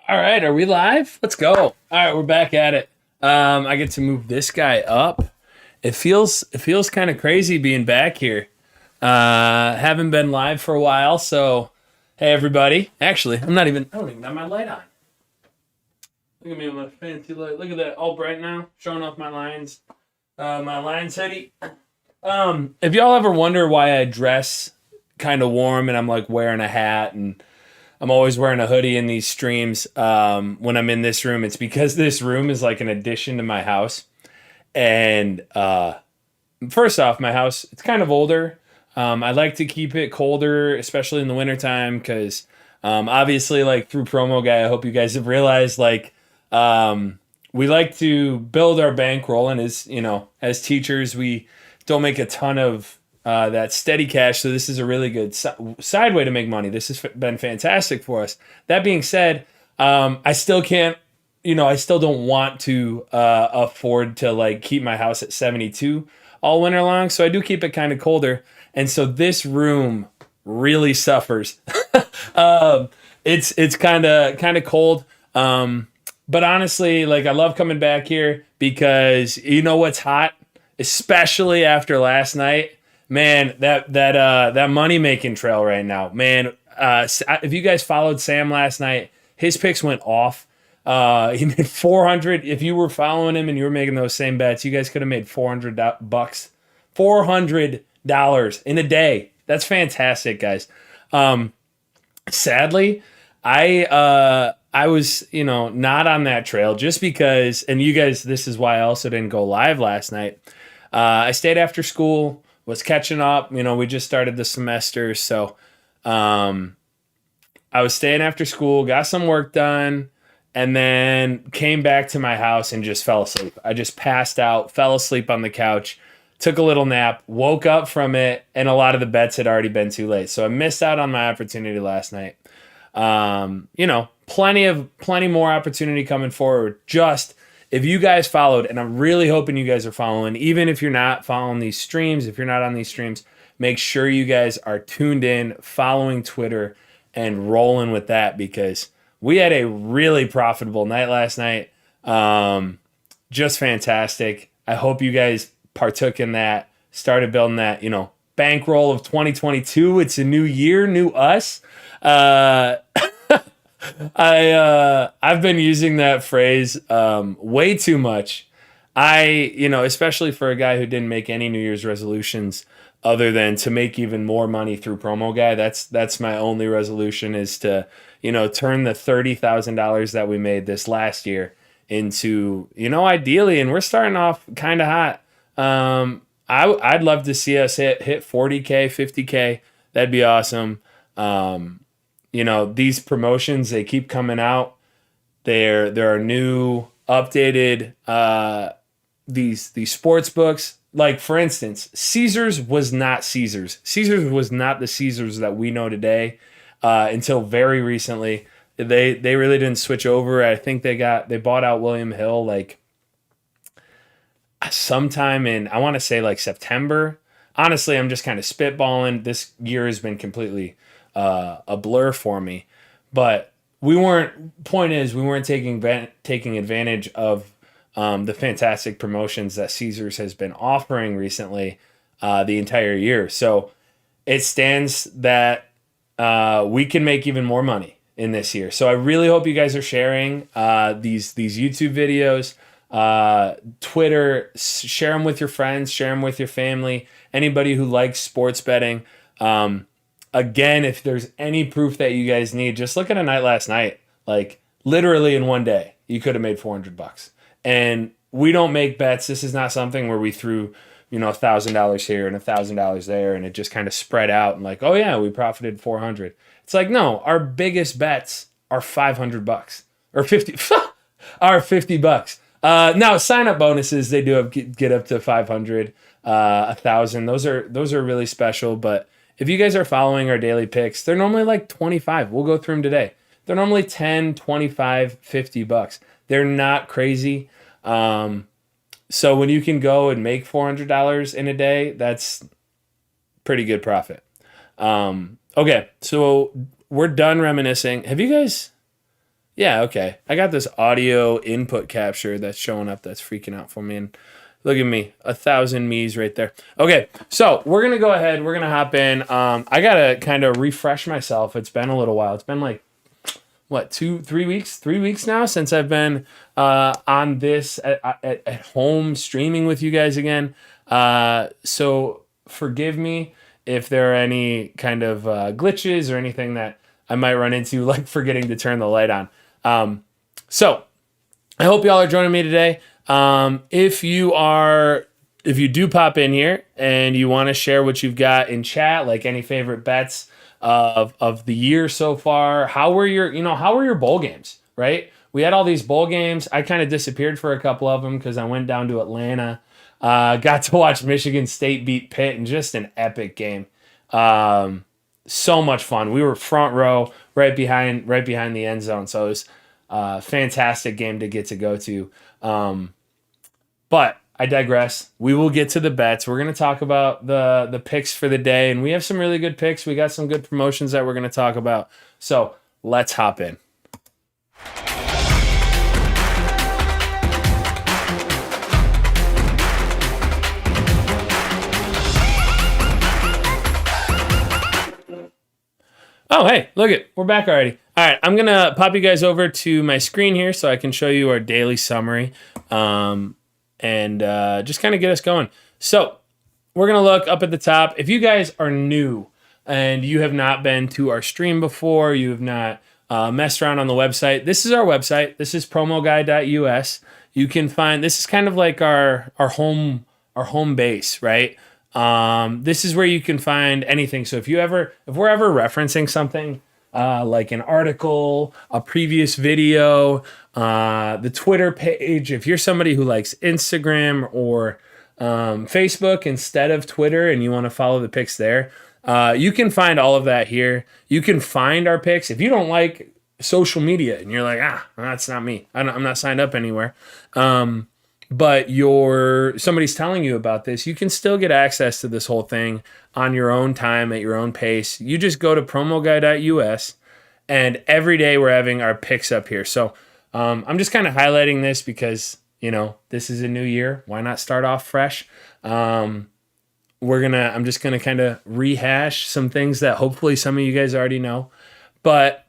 All right, are we live? Let's go. All right, we're back at it. I get to move this guy up. It feels kind of crazy being back here. Haven't been live for a while, so hey everybody. Actually, I don't even have my light on. Look at me with my fancy light. Look at that, all bright now, showing off my lines. My lines heady. If y'all ever wonder why I dress kind of warm and I'm like wearing a hat and I'm always wearing a hoodie in these streams when I'm in this room. It's because this room is like an addition to my house. And first off, my house, it's kind of older. I like to keep it colder, especially in the wintertime, because obviously, like through Promo Guy, I hope you guys have realized, like, we like to build our bankroll. And as teachers, we don't make a ton of that steady cash. So this is a really good side way to make money. This has been fantastic for us. That being said, I still can't, I still don't want to afford to like keep my house at 72 all winter long. So I do keep it kind of colder. And so this room really suffers. It's kind of cold. But honestly, like I love coming back here because you know what's hot, especially after last night. Man, that money making trail right now, man. If you guys followed Sam last night, his picks went off. He made 400. If you were following him and you were making those same bets, you guys could have made $400, $400 in a day. That's fantastic, guys. Sadly, I was, not on that trail just because, and you guys, this is why I also didn't go live last night. I stayed after school, was catching up. We just started the semester. So I was staying after school, got some work done, and then came back to my house and just fell asleep. I just passed out, fell asleep on the couch, took a little nap, woke up from it, and a lot of the bets had already been too late. So I missed out on my opportunity last night. Plenty more opportunity coming forward. Just if you guys followed, and I'm really hoping you guys are following, even if you're not following these streams, if you're not on these streams, make sure you guys are tuned in, following Twitter, and rolling with that because we had a really profitable night last night. Just fantastic. I hope you guys partook in that, started building that, bankroll of 2022. It's a new year, new us. I've been using that phrase way too much. Especially for a guy who didn't make any New Year's resolutions other than to make even more money through Promo Guy. That's my only resolution is to, turn the $30,000 that we made this last year into, ideally, and we're starting off kind of hot. I'd love to see us hit 40K, 50K. That'd be awesome. These promotions, they keep coming out. There are new updated these sports books. Like for instance, Caesars was not Caesars. Caesars was not the Caesars that we know today until very recently. They really didn't switch over. I think they bought out William Hill like sometime in, I want to say like September. Honestly, I'm just kind of spitballing. This year has been completely a blur for me, but we weren't taking advantage of the fantastic promotions that Caesars has been offering recently the entire year. So it stands that we can make even more money in this year. So I really hope you guys are sharing these YouTube videos, Twitter, share them with your friends, share them with your family, anybody who likes sports betting. Again, if there's any proof that you guys need, just look at a night last night. Like literally in one day, you could have made $400. And we don't make bets. This is not something where we threw, $1,000 here and $1,000 there, and it just kind of spread out and like, oh yeah, we profited 400. It's like, no, our biggest bets are $500 or 50, are $50. Now sign up bonuses, they do have get up to 500, 1,000. Those are really special, but if you guys are following our daily picks, they're normally like 25. We'll go through them today. They're normally 10, 25, $50. They're not crazy. So when you can go and make $400 in a day, that's pretty good profit. Okay, so we're done reminiscing. Have you guys Yeah, okay. I got this audio input capture that's showing up that's freaking out for me. And look at me, 1,000 me's right there. Okay, so we're going to go ahead. We're going to hop in. I got to kind of refresh myself. It's been a little while. It's been like, what, 3 weeks? 3 weeks now since I've been on this at home streaming with you guys again. So forgive me if there are any kind of glitches or anything that I might run into, like forgetting to turn the light on. So I hope y'all are joining me today. If you do pop in here and you want to share what you've got in chat, like any favorite bets of the year so far, how were your bowl games, right? We had all these bowl games. I kind of disappeared for a couple of them because I went down to Atlanta, got to watch Michigan State beat Pitt in just an epic game. So much fun. We were front row, right behind the end zone. So it was a fantastic game to get to go to. But I digress. We will get to the bets. We're going to talk about the picks for the day, and we have some really good picks. We got some good promotions that we're going to talk about. So let's hop in. Oh, hey, look it. We're back already. All right, I'm going to pop you guys over to my screen here so I can show you our daily summary and just kind of get us going. So we're going to look up at the top. If you guys are new and you have not been to our stream before, you have not messed around on the website, this is our website. This is promoguy.us. You can find, this is kind of like our home base, right? This is where you can find anything. So if we're ever referencing something like an article, a previous video, the Twitter page, if you're somebody who likes Instagram or Facebook instead of Twitter and you want to follow the picks there, you can find all of that here. You can find our picks. If you don't like social media and you're like, that's not me, I'm not signed up anywhere. But somebody's telling you about this, you can still get access to this whole thing on your own time at your own pace. You just go to promoguy.us, and every day we're having our picks up here. So I'm just kind of highlighting this because, this is a new year. Why not start off fresh? I'm just gonna kind of rehash some things that hopefully some of you guys already know. But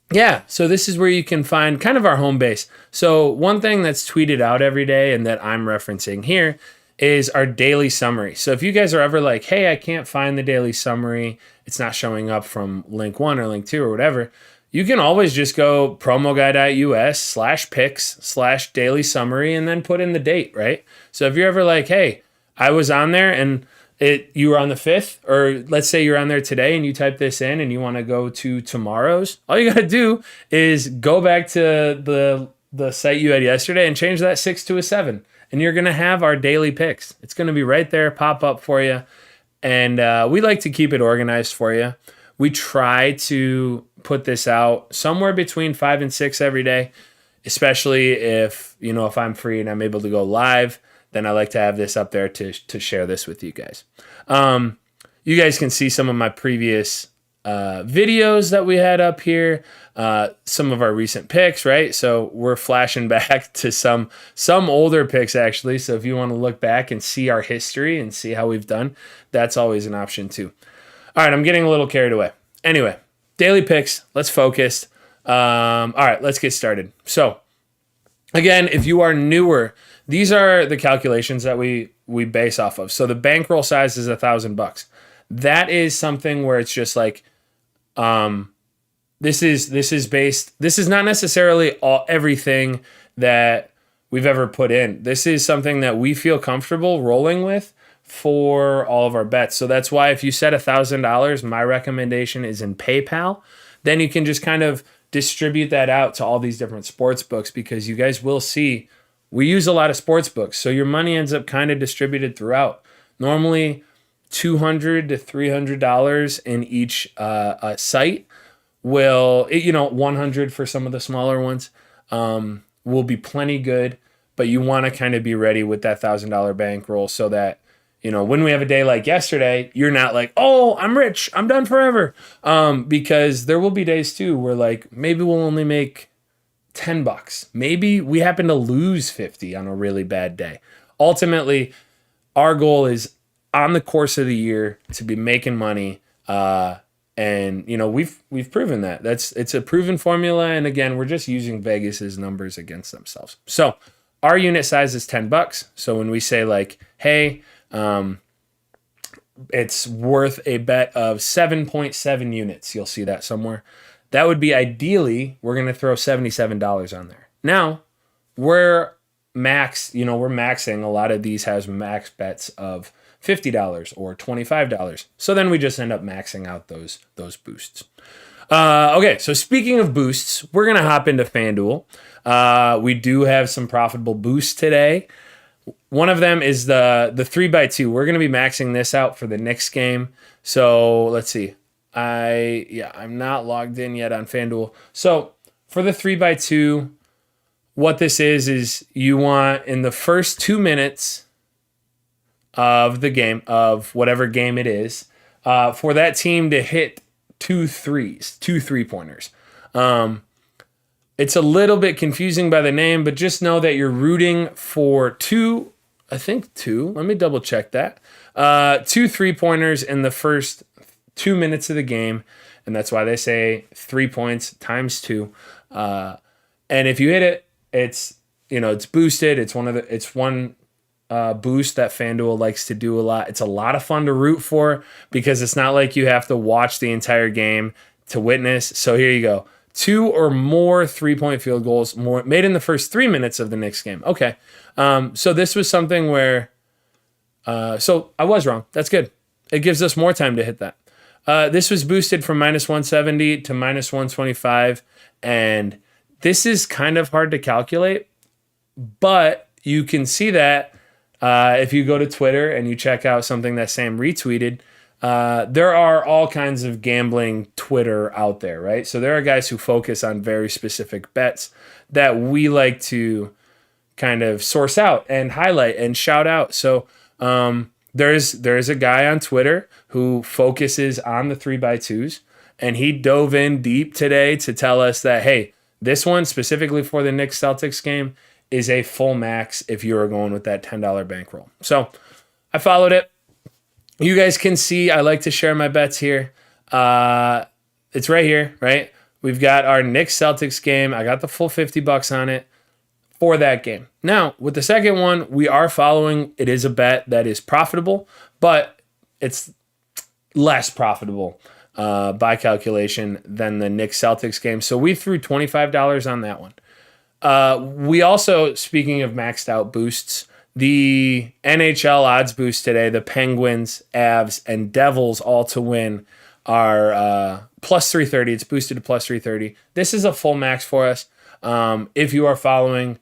yeah, so this is where you can find kind of our home base. So one thing that's tweeted out every day and that I'm referencing here is our daily summary. So if you guys are ever like, hey, I can't find the daily summary, it's not showing up from link 1 or link 2 or whatever, you can always just go promoguy.us/picks/daily summary and then put in the date, right? So if you're ever like, hey, I was on there and you were on the 5th, or let's say you're on there today and you type this in and you want to go to tomorrow's, all you got to do is go back to the site you had yesterday and change that 6 to a 7. And you're going to have our daily picks. It's going to be right there, pop up for you. And we like to keep it organized for you. We try to put this out somewhere between 5 and 6 every day, especially if I'm free and I'm able to go live. Then I like to have this up there to share this with you guys. You guys can see some of my previous videos that we had up here, some of our recent picks, right? So we're flashing back to some older picks, actually. So if you want to look back and see our history and see how we've done, that's always an option too. All right, I'm getting a little carried away. Anyway, daily picks, let's focus. All right, let's get started. So again, if you are newer, these are the calculations that we base off of. So the bankroll size is $1,000. That is something where it's just like, this is not necessarily everything that we've ever put in. This is something that we feel comfortable rolling with for all of our bets. So that's why if you set $1,000, my recommendation is in PayPal. Then you can just kind of distribute that out to all these different sports books, because you guys will see we use a lot of sports books. So your money ends up kind of distributed throughout. Normally $200 to $300 in each site will, $100 for some of the smaller ones, will be plenty good. But you want to kind of be ready with that $1,000 bankroll so that, when we have a day like yesterday, you're not like, oh, I'm rich, I'm done forever. Because there will be days too where like maybe we'll only make $10. Maybe we happen to lose 50 on a really bad day. Ultimately, our goal is on the course of the year to be making money. And we've proven that. It's a proven formula. And again, we're just using Vegas's numbers against themselves. So our unit size is $10. So when we say like, hey, it's worth a bet of 7.7 units, you'll see that somewhere. That would be ideally, we're going to throw $77 on there. Now, we're maxing. A lot of these has max bets of $50 or $25. So then we just end up maxing out those boosts. Okay, so speaking of boosts, we're going to hop into FanDuel. We do have some profitable boosts today. One of them is the 3x2. We're going to be maxing this out for the Knicks game. So let's see. I'm not logged in yet on FanDuel. So for the 3x2, what this is you want in the first 2 minutes of the game, of whatever game it is, for that team to hit 2 3-pointers. It's a little bit confusing by the name, but just know that you're rooting for two. Let me double check that. 2 3-pointers in the first 2 minutes of the game. And that's why they say 3 points times 2. And if you hit it, it's boosted. It's one boost that FanDuel likes to do a lot. It's a lot of fun to root for because it's not like you have to watch the entire game to witness. So here you go. 2 or more 3-point field goals made in the first 3 minutes of the Knicks game. Okay. So this was something where, so I was wrong. That's good. It gives us more time to hit that. This was boosted from -170 to -125. And this is kind of hard to calculate, but you can see that if you go to Twitter and you check out something that Sam retweeted, there are all kinds of gambling Twitter out there, right? So there are guys who focus on very specific bets that we like to kind of source out and highlight and shout out. So there's a guy on Twitter who focuses on the 3x2s, and he dove in deep today to tell us that, hey, this one specifically for the Knicks Celtics game is a full max if you are going with that $10 bankroll. So I followed it. You guys can see I like to share my bets here. It's right here, right? We've got our Knicks Celtics game. I got the full $50 on it for that game. Now, with the second one, we are following. It is a bet that is profitable, but it's less profitable by calculation than the Knicks Celtics game. So we threw $25 on that one. We also, speaking of maxed out boosts, the NHL odds boost today, the Penguins, Avs, and Devils all to win are plus 330. It's boosted to plus 330. This is a full max for us if you are following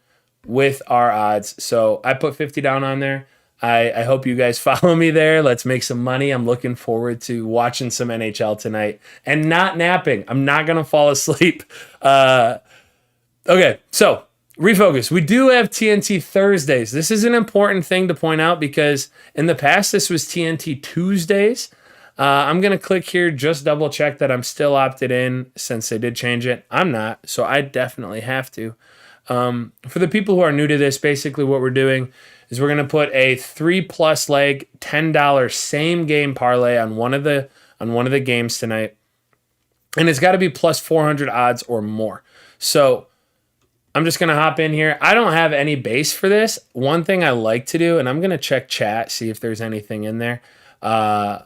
with our odds. So I put 50 down on there. I hope you guys follow me there. Let's make some money. I'm looking forward to watching some NHL tonight and not napping. I'm not going to fall asleep. Okay, so refocus. We do have TNT Thursdays. This is an important thing to point out because in the past, this was TNT Tuesdays. I'm going to click here, just double check that I'm still opted in since they did change it. I'm not, so I definitely have to. For the people who are new to this, basically what we're doing is we're going to put a 3+ leg $10 same game parlay on one of the games tonight. And it's got to be plus 400 odds or more. So I'm just going to hop in here. I don't have any base for this. One thing I like to do, and I'm going to check chat, see if there's anything in there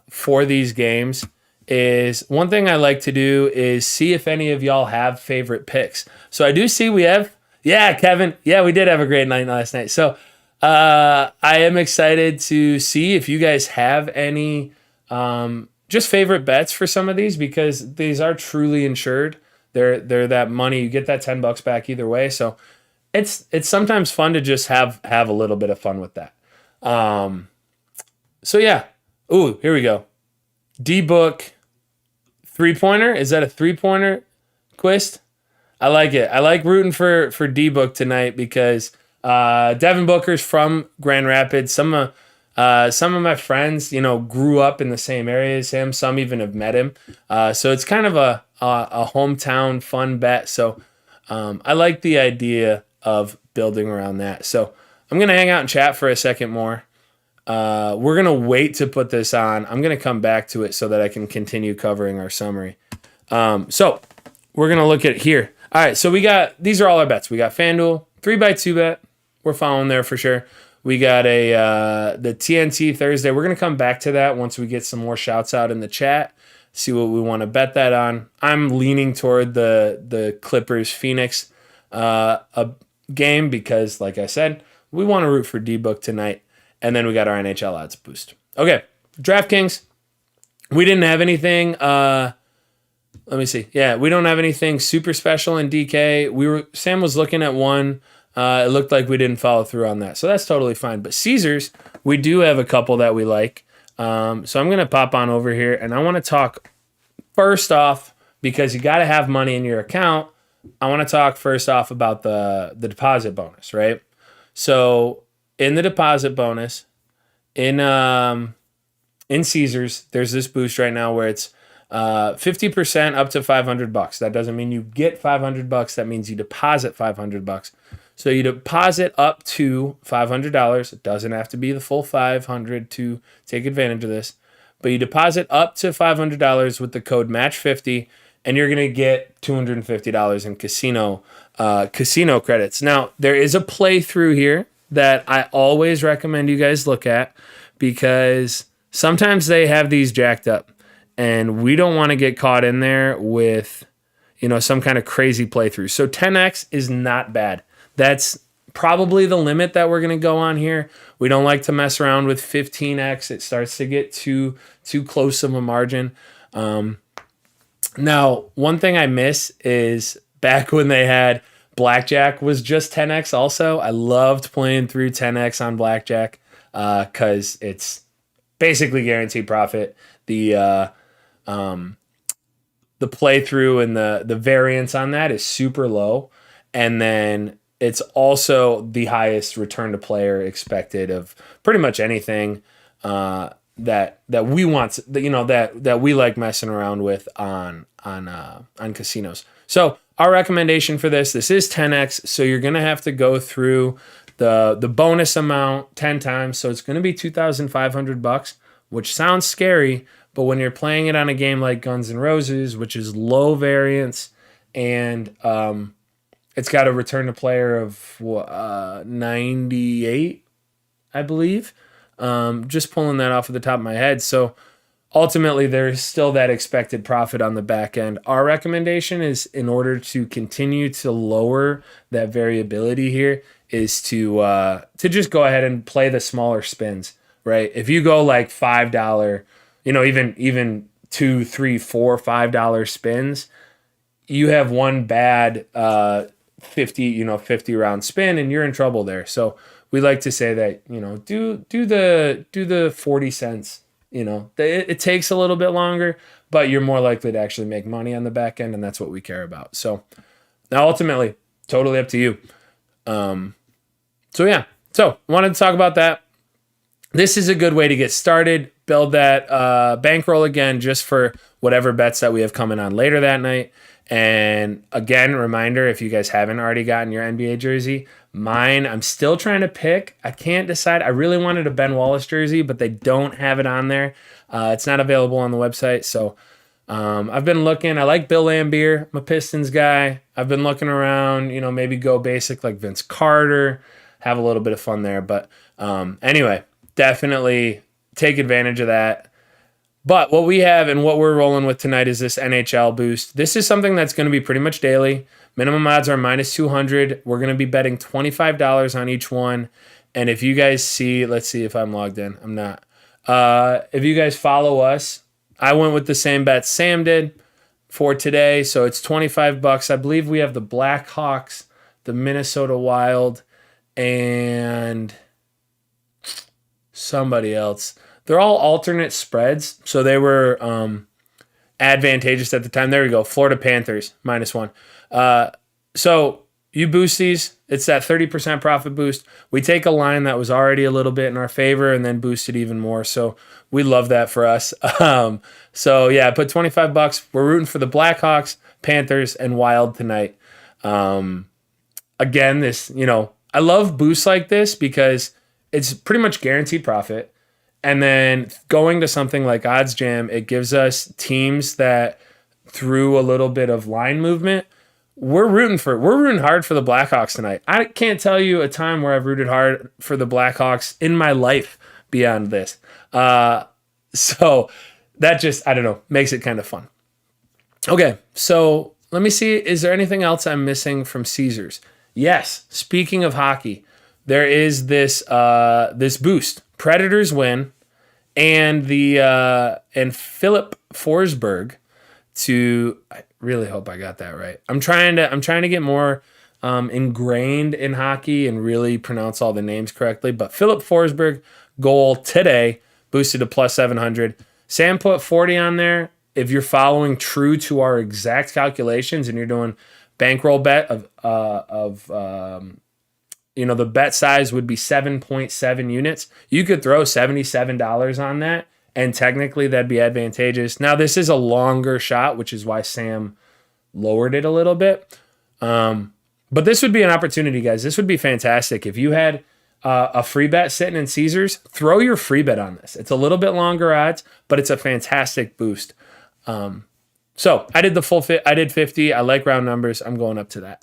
for these games, is one thing I like to do is see if any of y'all have favorite picks. So I do see we have, yeah, Kevin. Yeah, we did have a great night last night. So I am excited to see if you guys have any just favorite bets for some of these, because these are truly insured. They're that money. You get that $10 back either way. So it's sometimes fun to just have a little bit of fun with that. So yeah. Ooh, here we go. D-Book 3-pointer. Is that a 3-pointer, Quist? I like it. I like rooting for D-Book tonight because Devin Booker's from Grand Rapids. Some of my friends, grew up in the same area as him. Some even have met him. So it's kind of a hometown fun bet. So I like the idea of building around that. So I'm going to hang out and chat for a second more. We're going to wait to put this on. I'm going to come back to it so that I can continue covering our summary. So we're going to look at it here. All right, so these are all our bets. We got FanDuel, 3x2 bet. We're following there for sure. We got the TNT Thursday. We're going to come back to that once we get some more shouts out in the chat, see what we want to bet that on. I'm leaning toward the Clippers Phoenix a game because, like I said, we want to root for D-Book tonight. And then we got our NHL odds boost. Okay, DraftKings. We didn't have anything. Let me see. Yeah, we don't have anything super special in DK. Sam was looking at one. It looked like we didn't follow through on that, so that's totally fine. But Caesars, we do have a couple that we like. So I'm gonna pop on over here, and I want to talk first off because you got to have money in your account. I want to talk first off about the deposit bonus, right? So in the deposit bonus, in Caesars, there's this boost right now where it's 50% up to $500. That doesn't mean you get $500. That means you deposit $500. So you deposit up to $500. It doesn't have to be the full $500 to take advantage of this, but you deposit up to $500 with the code MATCH50, and you're gonna get $250 in casino credits. Now there is a playthrough here that I always recommend you guys look at because sometimes they have these jacked up and we don't want to get caught in there with, some kind of crazy playthrough. So 10x is not bad. That's probably the limit that we're going to go on here. We don't like to mess around with 15x. It starts to get too close of a margin. Now, one thing I miss is back when they had Blackjack was just 10x also. I loved playing through 10x on Blackjack because it's basically guaranteed profit. The playthrough and the variance on that is super low. And then it's also the highest return to player expected of pretty much anything that we want, that we like messing around with on casinos. So our recommendation for this is 10x. So you're going to have to go through the bonus amount 10 times. So it's going to be $2,500, which sounds scary, but when you're playing it on a game like Guns N' Roses, which is low variance, and it's got a return to player of 98, I believe. Just pulling that off of the top of my head. So ultimately, there's still that expected profit on the back end. Our recommendation is, in order to continue to lower that variability here, is to just go ahead and play the smaller spins, right? If you go like $5, even $2, $3, $4, $5 spins, you have one bad 50 round spin and you're in trouble there. So we like to say that, do the 40 cents. It takes a little bit longer, but you're more likely to actually make money on the back end, and that's what we care about. So now ultimately, totally up to you. So wanted to talk about that. This is a good way to get started. Build that bankroll again just for whatever bets that we have coming on later that night. And again, reminder, if you guys haven't already gotten your NBA jersey, mine, I'm still trying to pick. I can't decide. I really wanted a Ben Wallace jersey, but they don't have it on there. It's not available on the website. So I've been looking. I like Bill Laimbeer. I'm a Pistons guy. I've been looking around, maybe go basic like Vince Carter, have a little bit of fun there. But anyway, definitely take advantage of that. But what we have and what we're rolling with tonight is this NHL boost. This is something that's going to be pretty much daily. Minimum odds are minus 200. We're going to be betting $25 on each one. And if you guys see, let's see if I'm logged in. I'm not. If you guys follow us, I went with the same bet Sam did for today. So it's $25. I believe we have the Blackhawks, the Minnesota Wild, and somebody else. They're all alternate spreads, so they were advantageous at the time. There we go, Florida Panthers, -1. So you boost these, it's that 30% profit boost. We take a line that was already a little bit in our favor and then boost it even more. So we love that for us. So yeah, put $25. We're rooting for the Blackhawks, Panthers, and Wild tonight. Again, I love boosts like this because it's pretty much guaranteed profit. And then going to something like Odds Jam, it gives us teams that through a little bit of line movement, we're rooting hard for the Blackhawks tonight. I can't tell you a time where I've rooted hard for the Blackhawks in my life beyond this. So that just, I don't know, makes it kind of fun. Okay, so let me see. Is there anything else I'm missing from Caesars? Yes. Speaking of hockey, there is this boost. Predators win, and Philip Forsberg I really hope I got that right. I'm trying to get more ingrained in hockey and really pronounce all the names correctly. But Philip Forsberg goal today boosted to plus 700. Sam put 40 on there. If you're following true to our exact calculations and you're doing bankroll bet the bet size would be 7.7 units. You could throw $77 on that, and technically that'd be advantageous. Now, this is a longer shot, which is why Sam lowered it a little bit. But this would be an opportunity, guys. This would be fantastic. If you had a free bet sitting in Caesars, throw your free bet on this. It's a little bit longer odds, but it's a fantastic boost. So I did the full fit. I did 50. I like round numbers. I'm going up to that.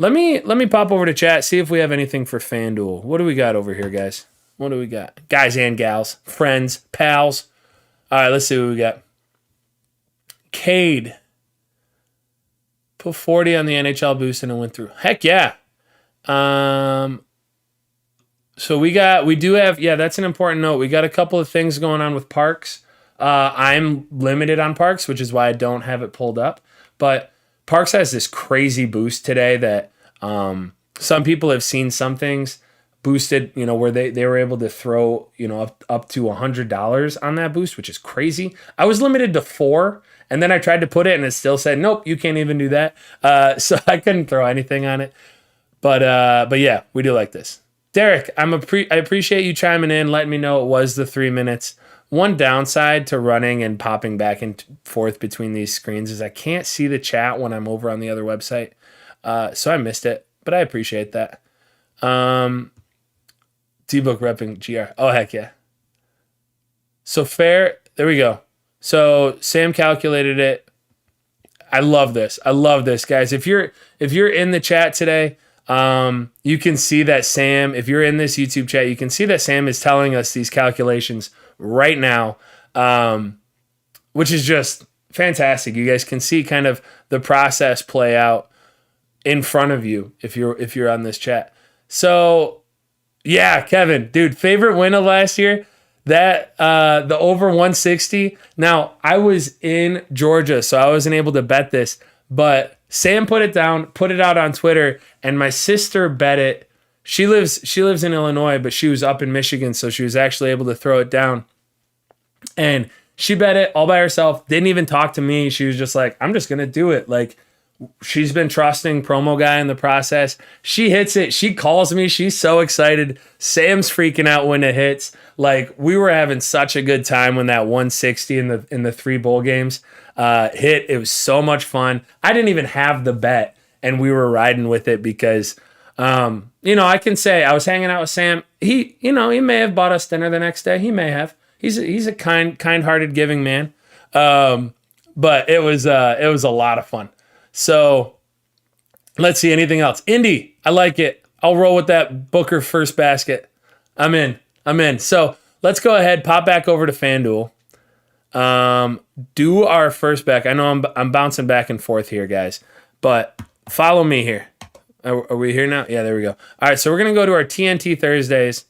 Let me pop over to chat, see if we have anything for FanDuel. What do we got over here, guys? What do we got? Guys and gals, friends, pals. All right, let's see what we got. Cade put 40 on the NHL boost and it went through. Heck yeah. So we do have, that's an important note. We got a couple of things going on with Parks. I'm limited on Parks, which is why I don't have it pulled up. But Parks has this crazy boost today that some people have seen some things boosted, where they were able to throw, up to $100 on that boost, which is crazy. I was limited to 4, and then I tried to put it, and it still said, nope, you can't even do that. So I couldn't throw anything on it. But yeah, we do like this. Derek, I appreciate you chiming in, letting me know it was the 3 minutes. One downside to running and popping back and forth between these screens is I can't see the chat when I'm over on the other website. So I missed it, but I appreciate that. D-Book repping GR. Oh, heck yeah. So fair. There we go. So Sam calculated it. I love this. Guys. If you're in the chat today, you can see that Sam, if you're in this YouTube chat, you can see that Sam is telling us these calculations right now, which is just fantastic. You guys can see kind of the process play out in front of you if you're on this chat. So yeah, Kevin, dude, favorite win of last year, that the over 160. Now, I was in Georgia, so I wasn't able to bet this, but Sam put it out on Twitter, and my sister bet it. She lives in Illinois, but she was up in Michigan, so she was actually able to throw it down. And she bet it all by herself, didn't even talk to me. She was just like, I'm just going to do it. Like, she's been trusting Promo Guy in the process. She hits it. She calls me. She's so excited. Sam's freaking out when it hits. Like, we were having such a good time when that 160 in the 3 bowl games hit. It was so much fun. I didn't even have the bet, and we were riding with it because I can say I was hanging out with Sam. He may have bought us dinner the next day. He may have. He's a kind-hearted, giving man. But it was a lot of fun. So let's see, anything else. Indy, I like it. I'll roll with that Booker first basket. I'm in. So let's go ahead, pop back over to FanDuel. Do our first back. I know I'm bouncing back and forth here, guys, but follow me here. Are we here now? Yeah, there we go. All right, so we're going to go to our TNT Thursdays.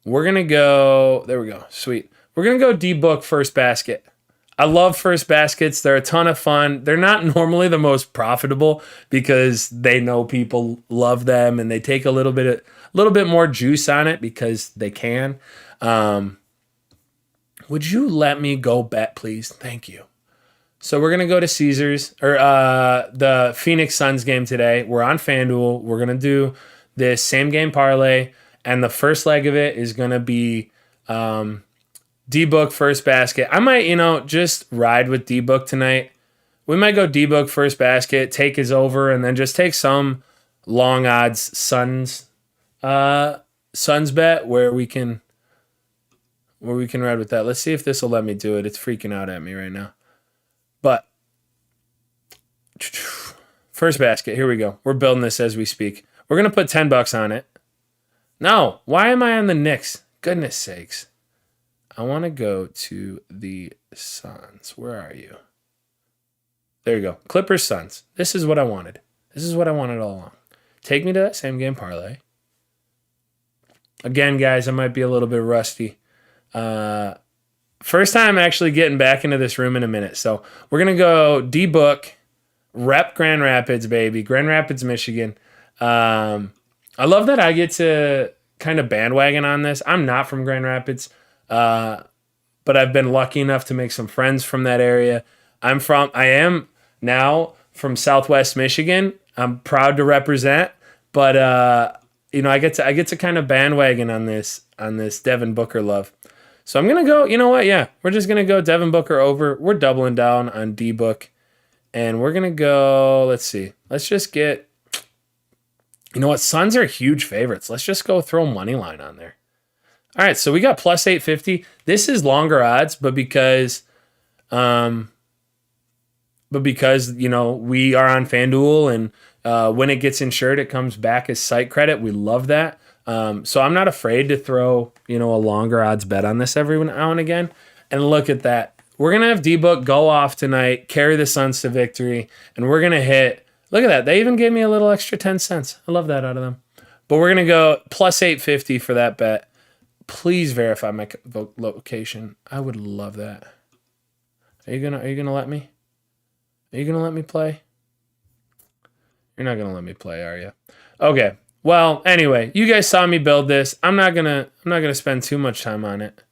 We're going to go, there we go, sweet. We're going to go D-Book first basket. I love first baskets. They're a ton of fun. They're not normally the most profitable because they know people love them and they take a little bit more juice on it because they can. Would you let me go bet, please? Thank you. So we're going to go to Caesars, or the Phoenix Suns game today. We're on FanDuel. We're going to do this same game parlay, and the first leg of it is going to be D-Book first basket. I might, just ride with D-Book tonight. We might go D-Book first basket, take his over, and then just take some long odds Suns bet where we can ride with that. Let's see if this will let me do it. It's freaking out at me right now. But first basket, here we go. We're building this as we speak. We're going to put $10 on it. No, why am I on the Knicks? Goodness sakes. I want to go to the Suns. Where are you? There you go. Clippers, Suns. This is what I wanted. This is what I wanted all along. Take me to that same game parlay. Again, guys, I might be a little bit rusty. First time actually getting back into this room in a minute. So we're going to go D-Book, rep Grand Rapids, baby. Grand Rapids, Michigan. I love that I get to kind of bandwagon on this. I'm not from Grand Rapids, but I've been lucky enough to make some friends from that area. I am now from Southwest Michigan. I'm proud to represent, but I get to kind of bandwagon on this Devin Booker love. So I'm gonna go. You know what? Yeah, we're just gonna go Devin Booker over. We're doubling down on D-Book, and we're gonna go. Let's see. Let's just get. You know what? Suns are huge favorites. Let's just go throw money line on there. All right, so we got plus 850. This is longer odds, but because we are on FanDuel, and when it gets insured, it comes back as site credit. We love that. So I'm not afraid to throw a longer odds bet on this every now and again. And look at that. We're gonna have D-Book go off tonight, carry the Suns to victory, and we're gonna hit. Look at that. They even gave me a little extra 10 cents. I love that out of them. But we're going to go plus 850 for that bet. Please verify my location. I would love that. Are you going to let me? Are you going to let me play? You're not going to let me play, are you? Okay. Well, anyway, you guys saw me build this. I'm not going to spend too much time on it.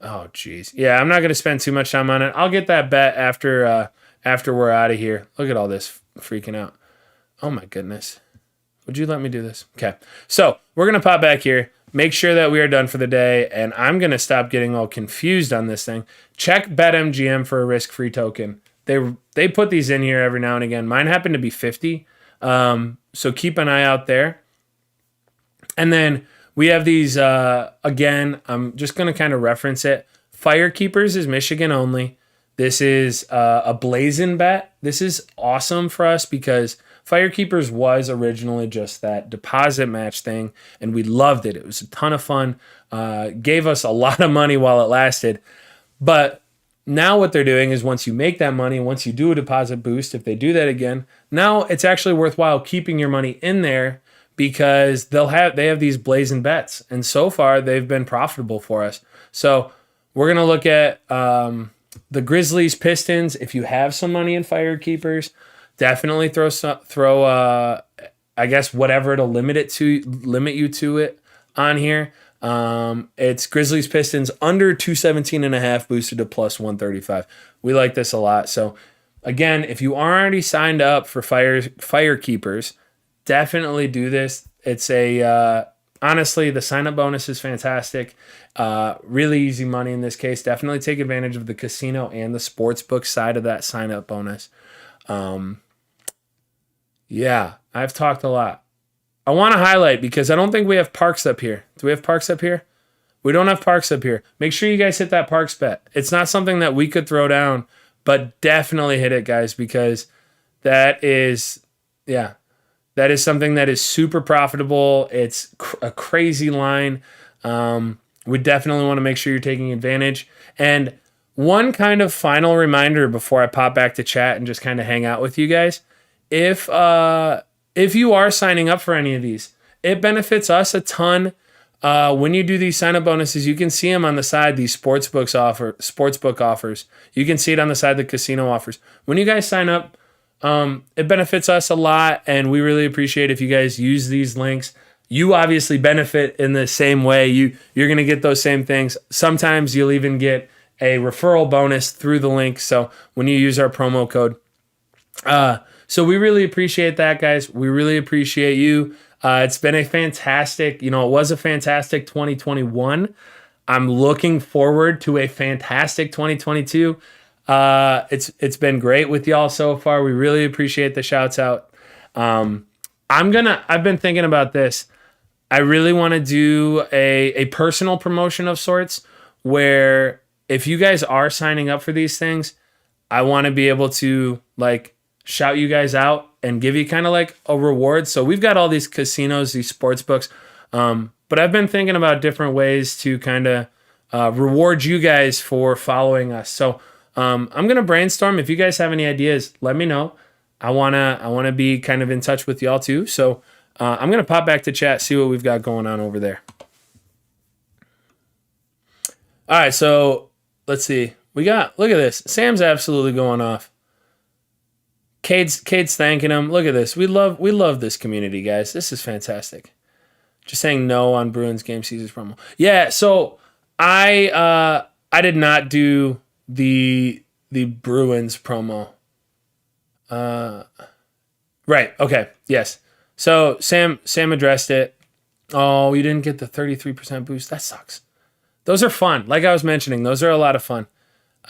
Oh, geez. Yeah, I'm not going to spend too much time on it. I'll get that bet after we're out of here. Look at all this freaking out. Oh my goodness. Would you let me do this? Okay. So we're going to pop back here, make sure that we are done for the day, and I'm going to stop getting all confused on this thing. Check BetMGM for a risk-free token. They put these in here every now and again. Mine happened to be 50. So keep an eye out there. And then we have these, again, I'm just going to kind of reference it. Firekeepers is Michigan only. This is a blazing bet. This is awesome for us because Firekeepers was originally just that deposit match thing, and we loved it. It was a ton of fun. Gave us a lot of money while it lasted. But now what they're doing is once you make that money, once you do a deposit boost, if they do that again, now it's actually worthwhile keeping your money in there because they have these blazing bets. And so far, they've been profitable for us. So we're going to look at the Grizzlies, Pistons. If you have some money in Firekeepers, definitely throw I guess whatever it'll limit you to it on here. It's Grizzlies, Pistons under 217.5 boosted to plus 135. We like this a lot. So again, if you aren't already signed up for Firekeepers, definitely do this. It's honestly, the sign-up bonus is fantastic. Really easy money in this case. Definitely take advantage of the casino and the sportsbook side of that sign-up bonus. Yeah, I've talked a lot. I want to highlight because I don't think we have Parks up here. Do we have Parks up here? We don't have Parks up here. Make sure you guys hit that Parks bet. It's not something that we could throw down, but definitely hit it, guys, because that is something that is super profitable. It's a crazy line. We definitely want to make sure you're taking advantage. And one kind of final reminder before I pop back to chat and just kind of hang out with you guys. If you are signing up for any of these, it benefits us a ton. When you do these sign-up bonuses, you can see them on the side, these sportsbook offers. You can see it on the side, the casino offers. When you guys sign up, it benefits us a lot, and we really appreciate if you guys use these links. You obviously benefit in the same way. You're going to get those same things. Sometimes you'll even get a referral bonus through the link. So when you use our promo code. So we really appreciate that, guys. We really appreciate you. It's been a fantastic, it was a fantastic 2021. I'm looking forward to a fantastic 2022. It's been great with y'all so far. We really appreciate the shouts out. I've been thinking about this. I really want to do a personal promotion of sorts where if you guys are signing up for these things, I want to be able to like shout you guys out and give you kind of like a reward. So we've got all these casinos, these sports books. But I've been thinking about different ways to kind of reward you guys for following us. So I'm gonna brainstorm. If you guys have any ideas, let me know. I wanna be kind of in touch with y'all too. So I'm gonna pop back to chat, see what we've got going on over there. All right, so let's see. Look at this. Sam's absolutely going off. Cade's thanking him. Look at this. We love this community, guys. This is fantastic. Just saying no on Bruins game Caesars promo. Yeah, so I did not do the Bruins promo. Right. Okay. Yes. So Sam addressed it. Oh, you didn't get the 33% boost. That sucks. Those are fun. Like I was mentioning, those are a lot of fun.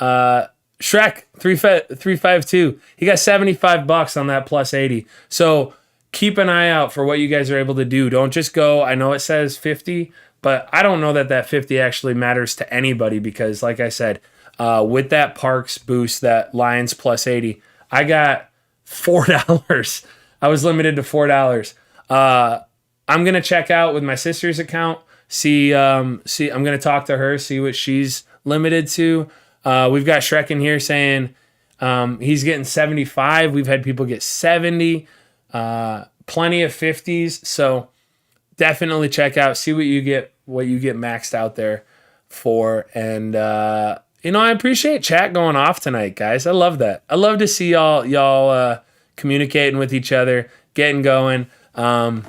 Shrek 352. He got $75 on that plus 80. So keep an eye out for what you guys are able to do. Don't just go. I know it says 50, but I don't know that 50 actually matters to anybody because, like I said, with that Parks boost, that Lions plus 80, I got $4. I was limited to $4. I'm gonna check out with my sister's account. See. I'm gonna talk to her. See what she's limited to. We've got Shrek in here saying he's getting 75. We've had people get 70. Plenty of 50s. So definitely check out. See what you get maxed out there for. And I appreciate chat going off tonight, guys. I love that. I love to see y'all communicating with each other, getting going. I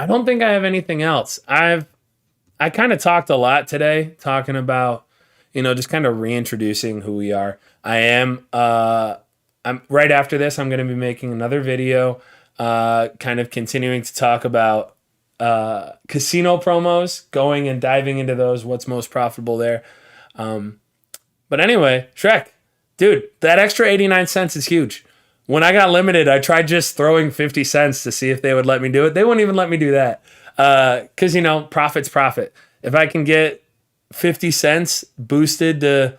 don't think I have anything else. I kind of talked a lot today, talking about, just kind of reintroducing who we are. I'm right after this, I'm going to be making another video, kind of continuing to talk about casino promos, going and diving into those, what's most profitable there. But anyway, Shrek, dude, that extra 89 cents is huge. When I got limited, I tried just throwing 50 cents to see if they would let me do it. They wouldn't even let me do that. Because, profit's profit. If I can get 50 cents boosted to,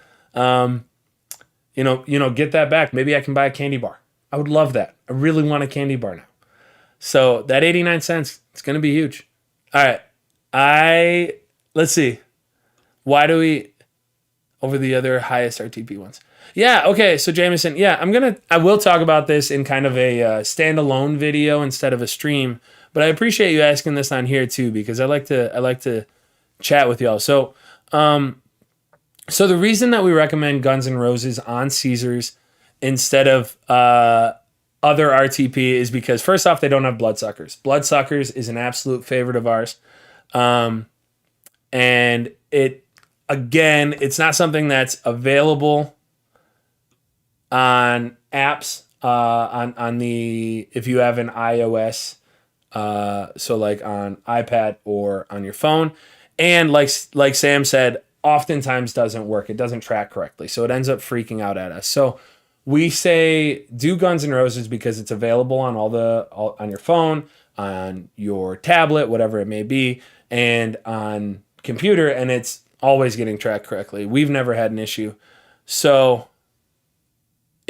get that back, maybe I can buy a candy bar. I would love that. I really want a candy bar now. So that 89 cents, it's going to be huge. All right. Let's see. Why do we over the other highest RTP ones? Yeah, okay, so Jameson, I will talk about this in kind of a standalone video instead of a stream, but I appreciate you asking this on here too because I like to chat with y'all. So, the reason that we recommend Guns N' Roses on Caesars instead of other RTP is because first off, they don't have Bloodsuckers. Bloodsuckers is an absolute favorite of ours, and it's not something that's available on apps on the if you have an iOS, so like on iPad or on your phone, and like Sam said, oftentimes doesn't work. It doesn't track correctly, so it ends up freaking out at us. So we say do Guns N' Roses because it's available on on your phone, on your tablet, whatever it may be, and on computer, and it's always getting tracked correctly. We've never had an issue. So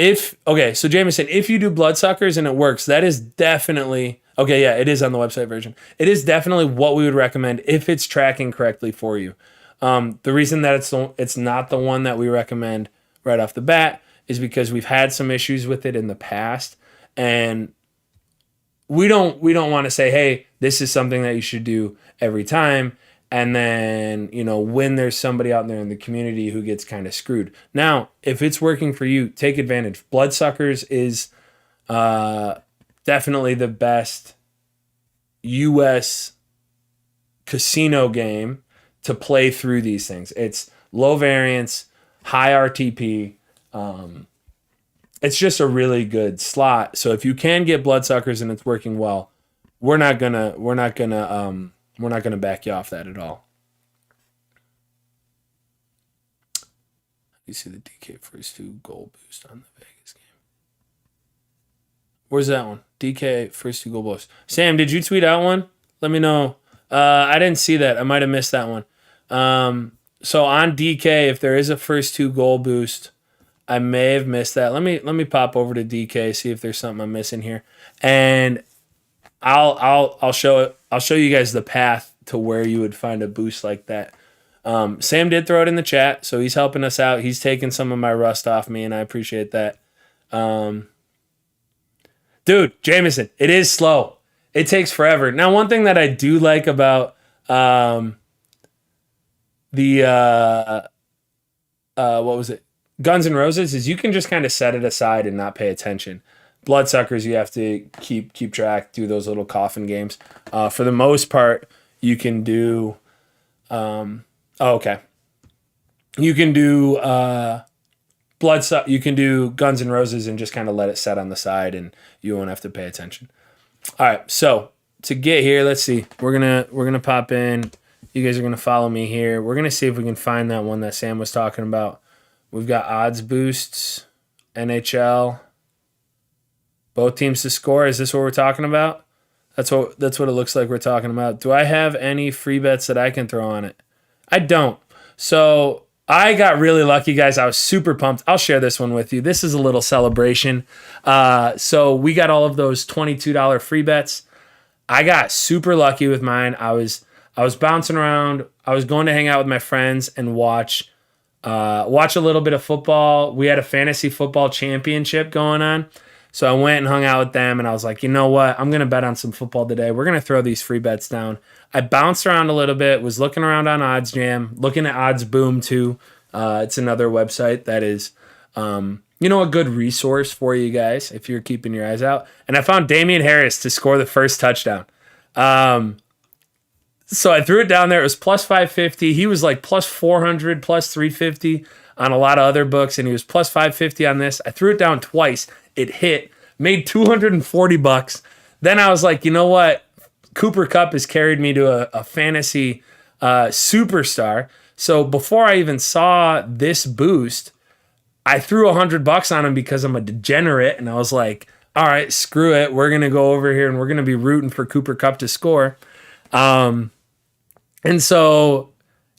so Jameson, if you do Bloodsuckers and it works, that is definitely, it is on the website version. It is definitely what we would recommend if it's tracking correctly for you. The reason that it's not the one that we recommend right off the bat is because we've had some issues with it in the past, and we don't want to say, hey, this is something that you should do every time. And then, when there's somebody out there in the community who gets kind of screwed. Now, if it's working for you, take advantage. Bloodsuckers is definitely the best U.S. casino game to play through these things. It's low variance, high RTP. It's just a really good slot. So if you can get Bloodsuckers and it's working well, we're not gonna back you off that at all. You see the DK first 2 goal boost on the Vegas game. Where's that one? DK first 2 goal boost. Sam, did you tweet out one? Let me know. I didn't see that. I might have missed that one. So on DK, if there is a first 2 goal boost, I may have missed that. Let me pop over to DK, see if there's something I'm missing here, and I'll show it. I'll show you guys the path to where you would find a boost like that. Sam did throw it in the chat, so he's helping us out. He's taking some of my rust off me, and I appreciate that. Dude, Jameson, it is slow. It takes forever. Now, one thing that I do like about what was it? Guns N' Roses is you can just kind of set it aside and not pay attention. Bloodsuckers, you have to keep track, do those little coffin games. For the most part, you can do. Okay. You can do You can do Guns N' Roses and just kind of let it set on the side, and you won't have to pay attention. All right, so to get here, let's see. We're gonna pop in. You guys are gonna follow me here. We're gonna see if we can find that one that Sam was talking about. We've got odds boosts, NHL, both teams to score. Is this what we're talking about? That's what it looks like we're talking about. Do I have any free bets that I can throw on it? I don't. So I got really lucky, guys. I was super pumped. I'll share this one with you. This is a little celebration. So we got all of those $22 free bets. I got super lucky with mine. I was bouncing around. I was going to hang out with my friends and watch a little bit of football. We had a fantasy football championship going on. So I went and hung out with them, and I was like, you know what? I'm going to bet on some football today. We're going to throw these free bets down. I bounced around a little bit, was looking around on OddsJam, looking at Odds Boom too. It's another website that is, a good resource for you guys if you're keeping your eyes out. And I found Damian Harris to score the first touchdown. So I threw it down there. It was plus 550. He was like plus 400, plus 350 on a lot of other books, and he was plus 550 on this. I threw it down twice. It hit, made $240. Then I was like, you know what? Cooper Kupp has carried me to a fantasy superstar. So before I even saw this boost, I threw $100 on him because I'm a degenerate, and I was like, all right, screw it. We're going to go over here and we're going to be rooting for Cooper Kupp to score. And so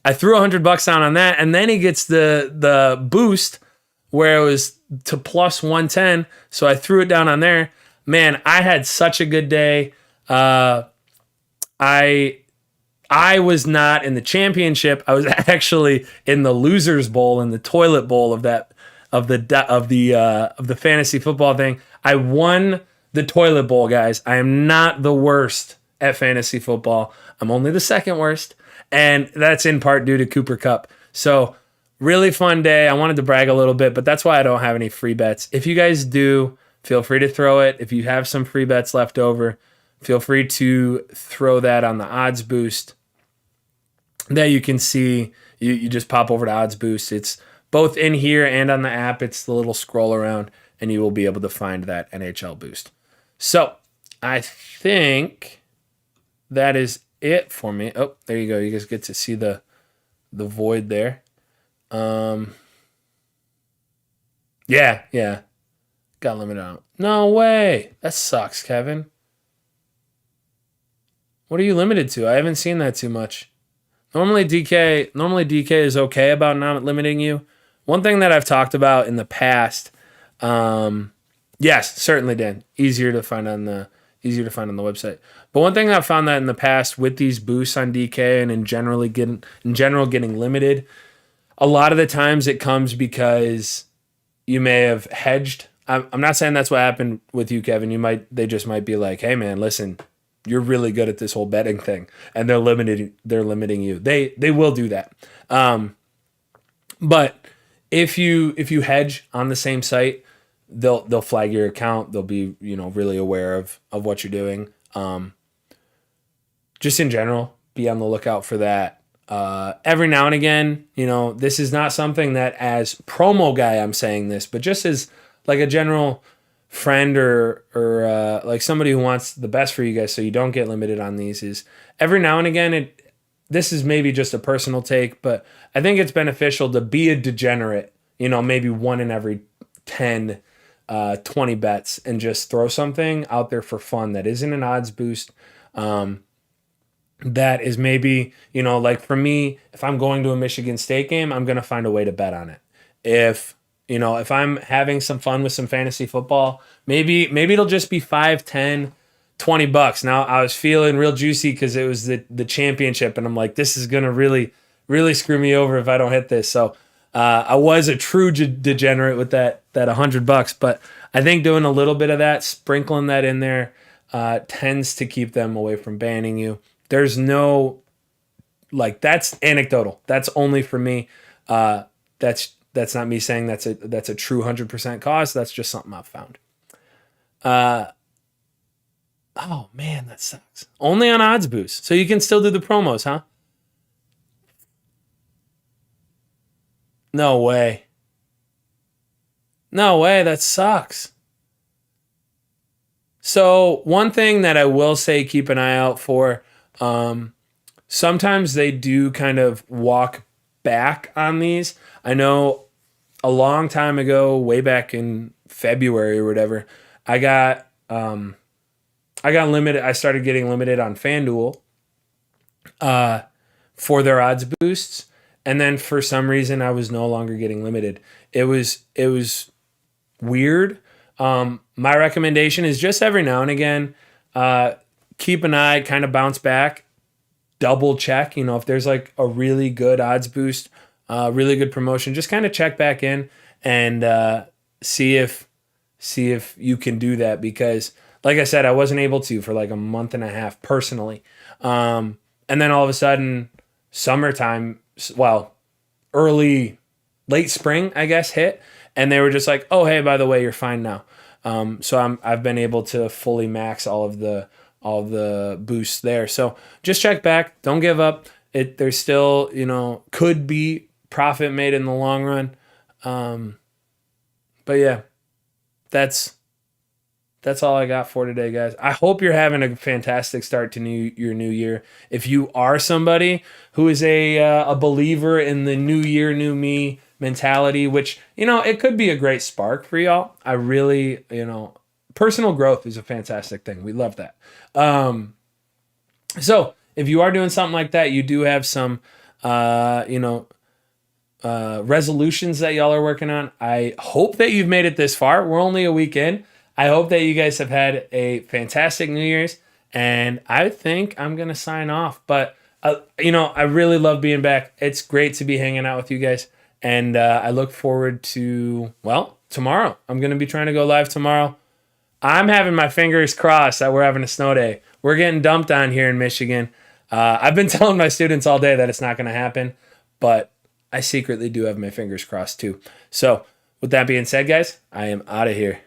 I threw $100 down on that, and then he gets the boost where it was to plus 110. So I threw it down on there. Man, I had such a good day. I was not in the championship. I was actually in the losers bowl, in the toilet bowl of the fantasy football thing. I won the toilet bowl, guys. I am not the worst at fantasy football. I'm only the second worst, and that's in part due to Cooper Kupp. So really fun day. I wanted to brag a little bit, but that's why I don't have any free bets. If you guys do, feel free to throw it. If you have some free bets left over, feel free to throw that on the odds boost that you can see. You just pop over to odds boost. It's both in here and on the app. It's the little scroll around, and you will be able to find that NHL boost. So I think that is it for me. Oh, there you go. You guys get to see the void there. Yeah. Got limited out. No way. That sucks, Kevin. What are you limited to? I haven't seen that too much. Normally DK is okay about not limiting you. One thing that I've talked about in the past, yes, certainly, Dan. Easier to find on the website. But one thing I've found that in the past with these boosts on DK and in general getting limited, a lot of the times it comes because you may have hedged. I'm not saying that's what happened with you, Kevin. They just might be like, hey man, listen, you're really good at this whole betting thing, and they're limiting you. They will do that. But if you hedge on the same site, they'll flag your account. They'll be really aware of what you're doing. Just in general, be on the lookout for that. Every now and again, this is not something that as promo guy I'm saying this, but just as like a general friend or like somebody who wants the best for you guys so you don't get limited on these, is every now and again this is maybe just a personal take, but I think it's beneficial to be a degenerate maybe one in every 10, 20 bets and just throw something out there for fun that isn't an odds boost. That is maybe, like for me, if I'm going to a Michigan State game, I'm going to find a way to bet on it. If I'm having some fun with some fantasy football, maybe it'll just be 5, 10, $20. Now I was feeling real juicy because it was the championship, and I'm like, this is going to really, really screw me over if I don't hit this. So I was a true degenerate with that $100, but I think doing a little bit of that, sprinkling that in there, tends to keep them away from banning you. There's no, that's anecdotal. That's only for me. That's not me saying that's a true 100% cause. That's just something I've found. Oh man, that sucks. Only on odds boost, so you can still do the promos, huh? No way. No way. That sucks. So one thing that I will say, keep an eye out for. Sometimes they do kind of walk back on these. I know a long time ago, way back in February or whatever, I got limited. I started getting limited on FanDuel for their odds boosts, and then for some reason I was no longer getting limited. It was weird. My recommendation is just every now and again, keep an eye, kind of bounce back, double check. If there's like a really good odds boost, really good promotion, just kind of check back in and see if you can do that, because like I said, I wasn't able to for like a month and a half personally. And then all of a sudden summertime, late spring, I guess, hit, and they were just like, oh, hey, by the way, you're fine now. So I've been able to fully max all of the boosts there. So just check back. Don't give up. There's still, could be profit made in the long run. But yeah, that's all I got for today, guys. I hope you're having a fantastic start to your new year. If you are somebody who is a believer in the new year, new me mentality, which, it could be a great spark for y'all. I really, personal growth is a fantastic thing. We love that. So if you are doing something like that, you do have some, resolutions that y'all are working on. I hope that you've made it this far. We're only a week in. I hope that you guys have had a fantastic New Year's, and I think I'm going to sign off. But, I really love being back. It's great to be hanging out with you guys, and I look forward to, tomorrow. I'm going to be trying to go live tomorrow. I'm having my fingers crossed that we're having a snow day. We're getting dumped on here in Michigan. I've been telling my students all day that it's not going to happen, but I secretly do have my fingers crossed too. So with that being said, guys, I am out of here.